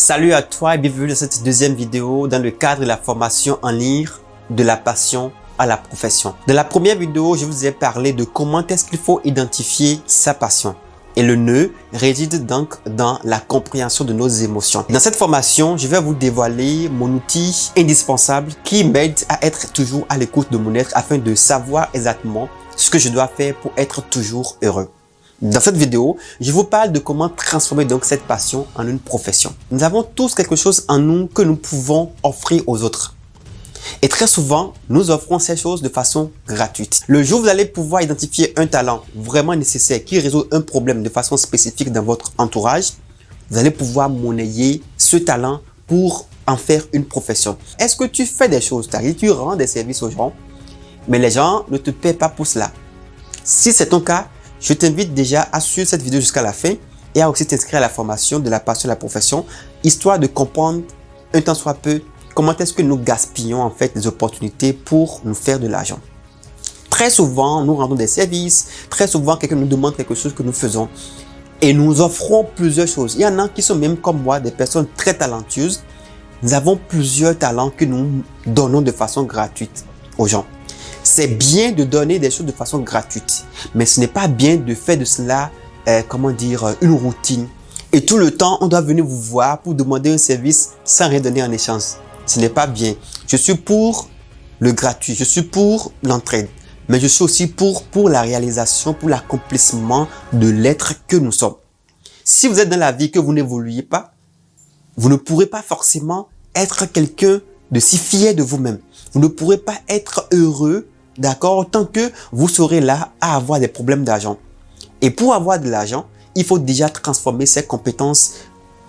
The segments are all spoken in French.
Salut à toi et bienvenue dans cette deuxième vidéo dans le cadre de la formation en ligne de la passion à la profession. Dans la première vidéo, je vous ai parlé de comment est-ce qu'il faut identifier sa passion. Et le nœud réside donc dans la compréhension de nos émotions. Dans cette formation, je vais vous dévoiler mon outil indispensable qui m'aide à être toujours à l'écoute de mon être afin de savoir exactement ce que je dois faire pour être toujours heureux. Dans cette vidéo, je vous parle de comment transformer donc cette passion en une profession. Nous avons tous quelque chose en nous que nous pouvons offrir aux autres. Et très souvent, nous offrons ces choses de façon gratuite. Le jour où vous allez pouvoir identifier un talent vraiment nécessaire qui résout un problème de façon spécifique dans votre entourage, vous allez pouvoir monnayer ce talent pour en faire une profession. Est-ce que tu fais des choses, tu rends des services aux gens, mais les gens ne te paient pas pour cela? Si c'est ton cas, je t'invite déjà à suivre cette vidéo jusqu'à la fin et à aussi t'inscrire à la formation de la passion de la profession, histoire de comprendre un tant soit peu comment est-ce que nous gaspillons en fait des opportunités pour nous faire de l'argent. Très souvent, nous rendons des services, très souvent quelqu'un nous demande quelque chose que nous faisons et nous offrons plusieurs choses. Il y en a qui sont même comme moi, des personnes très talentueuses. Nous avons plusieurs talents que nous donnons de façon gratuite aux gens. C'est bien de donner des choses de façon gratuite, mais ce n'est pas bien de faire de cela, une routine. Et tout le temps, on doit venir vous voir pour demander un service sans rien donner en échange. Ce n'est pas bien. Je suis pour le gratuit, je suis pour l'entraide, mais je suis aussi pour la réalisation, pour l'accomplissement de l'être que nous sommes. Si vous êtes dans la vie que vous n'évoluez pas, vous ne pourrez pas forcément être quelqu'un de si fier de vous-même. Vous ne pourrez pas être heureux, d'accord, tant que vous serez là à avoir des problèmes d'argent. Et pour avoir de l'argent, il faut déjà transformer ces compétences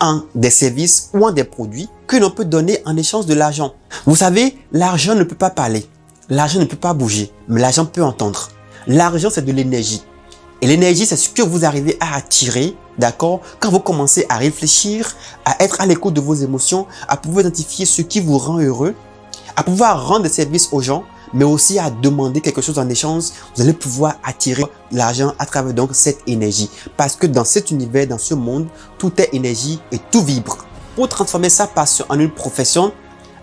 en des services ou en des produits que l'on peut donner en échange de l'argent. Vous savez, l'argent ne peut pas parler, l'argent ne peut pas bouger, mais l'argent peut entendre. L'argent, c'est de l'énergie. Et l'énergie, c'est ce que vous arrivez à attirer, d'accord, quand vous commencez à réfléchir, à être à l'écoute de vos émotions, à pouvoir identifier ce qui vous rend heureux, à pouvoir rendre des services aux gens, mais aussi à demander quelque chose en échange. Vous allez pouvoir attirer l'argent à travers donc cette énergie. Parce que dans cet univers, dans ce monde, tout est énergie et tout vibre. Pour transformer sa passion en une profession,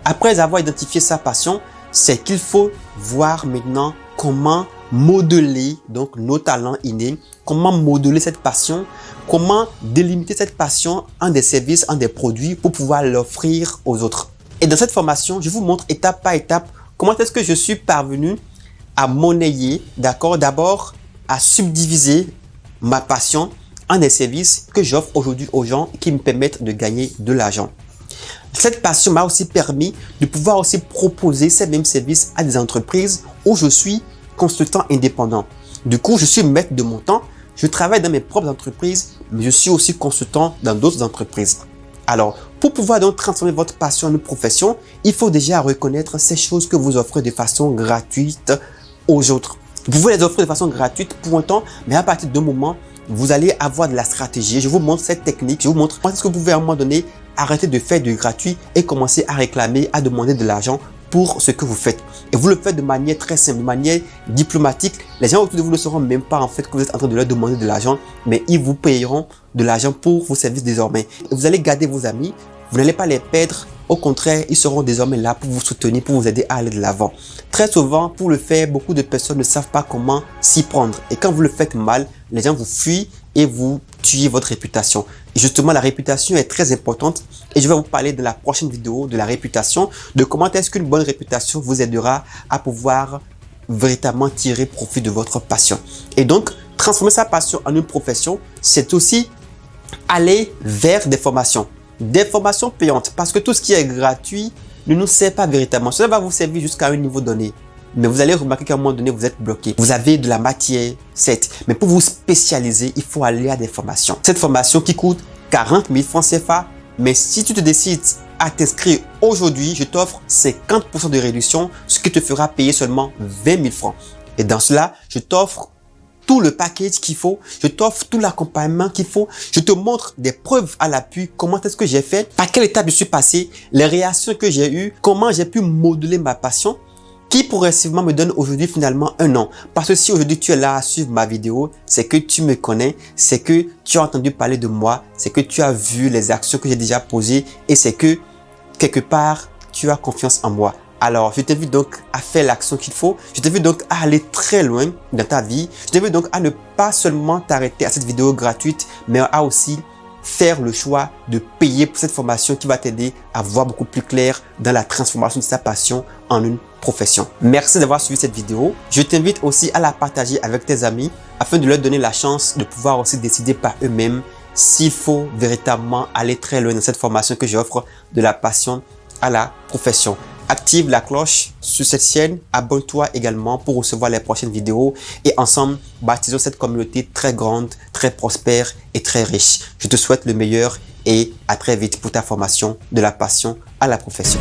après avoir identifié sa passion, c'est qu'il faut voir maintenant comment modeler donc nos talents innés, comment modeler cette passion, comment délimiter cette passion en des services, en des produits pour pouvoir l'offrir aux autres. Et dans cette formation, je vous montre étape par étape comment est-ce que je suis parvenu à monnayer, d'accord, d'abord à subdiviser ma passion en des services que j'offre aujourd'hui aux gens qui me permettent de gagner de l'argent. Cette passion m'a aussi permis de pouvoir aussi proposer ces mêmes services à des entreprises où je suis consultant indépendant. Du coup, je suis maître de mon temps, je travaille dans mes propres entreprises, mais je suis aussi consultant dans d'autres entreprises. Alors, pour pouvoir donc transformer votre passion en une profession, il faut déjà reconnaître ces choses que vous offrez de façon gratuite aux autres. Vous pouvez les offrir de façon gratuite pour un temps, mais à partir d'un moment, vous allez avoir de la stratégie. Je vous montre cette technique, je vous montre comment est-ce que vous pouvez à un moment donné arrêter de faire du gratuit et commencer à réclamer, à demander de l'argent pour ce que vous faites. Et vous le faites de manière très simple, de manière diplomatique. Les gens autour de vous ne sauront même pas en fait que vous êtes en train de leur demander de l'argent, mais ils vous payeront de l'argent pour vos services désormais. Et vous allez garder vos amis, vous n'allez pas les perdre. Au contraire, ils seront désormais là pour vous soutenir, pour vous aider à aller de l'avant. Très souvent, pour le faire, beaucoup de personnes ne savent pas comment s'y prendre. Et quand vous le faites mal, les gens vous fuient et vous tuez votre réputation. Et justement, la réputation est très importante. Et je vais vous parler de la prochaine vidéo de la réputation, de comment est-ce qu'une bonne réputation vous aidera à pouvoir véritablement tirer profit de votre passion. Et donc, transformer sa passion en une profession, c'est aussi aller vers des formations payantes, parce que tout ce qui est gratuit ne nous sert pas véritablement. Cela va vous servir jusqu'à un niveau donné, mais vous allez remarquer qu'à un moment donné, vous êtes bloqué. Vous avez de la matière, certes, mais pour vous spécialiser, il faut aller à des formations. Cette formation qui coûte 40 000 francs CFA, mais si tu te décides à t'inscrire aujourd'hui, je t'offre 50% de réduction, ce qui te fera payer seulement 20 000 francs. Et dans cela, je t'offre tout le package qu'il faut, je t'offre tout l'accompagnement qu'il faut, je te montre des preuves à l'appui, comment est-ce que j'ai fait, par quelle étape je suis passé, les réactions que j'ai eues, comment j'ai pu modeler ma passion qui progressivement me donne aujourd'hui finalement un nom. Parce que si aujourd'hui tu es là à suivre ma vidéo, c'est que tu me connais, c'est que tu as entendu parler de moi, c'est que tu as vu les actions que j'ai déjà posées et c'est que quelque part tu as confiance en moi. Alors, je t'invite donc à faire l'action qu'il faut. Je t'invite donc à aller très loin dans ta vie. Je t'invite donc à ne pas seulement t'arrêter à cette vidéo gratuite, mais à aussi faire le choix de payer pour cette formation qui va t'aider à voir beaucoup plus clair dans la transformation de ta passion en une profession. Merci d'avoir suivi cette vidéo. Je t'invite aussi à la partager avec tes amis afin de leur donner la chance de pouvoir aussi décider par eux-mêmes s'il faut véritablement aller très loin dans cette formation que j'offre de la passion à la profession. Active la cloche sur cette chaîne, abonne-toi également pour recevoir les prochaines vidéos et ensemble, bâtissons cette communauté très grande, très prospère et très riche. Je te souhaite le meilleur et à très vite pour ta formation de la passion à la profession.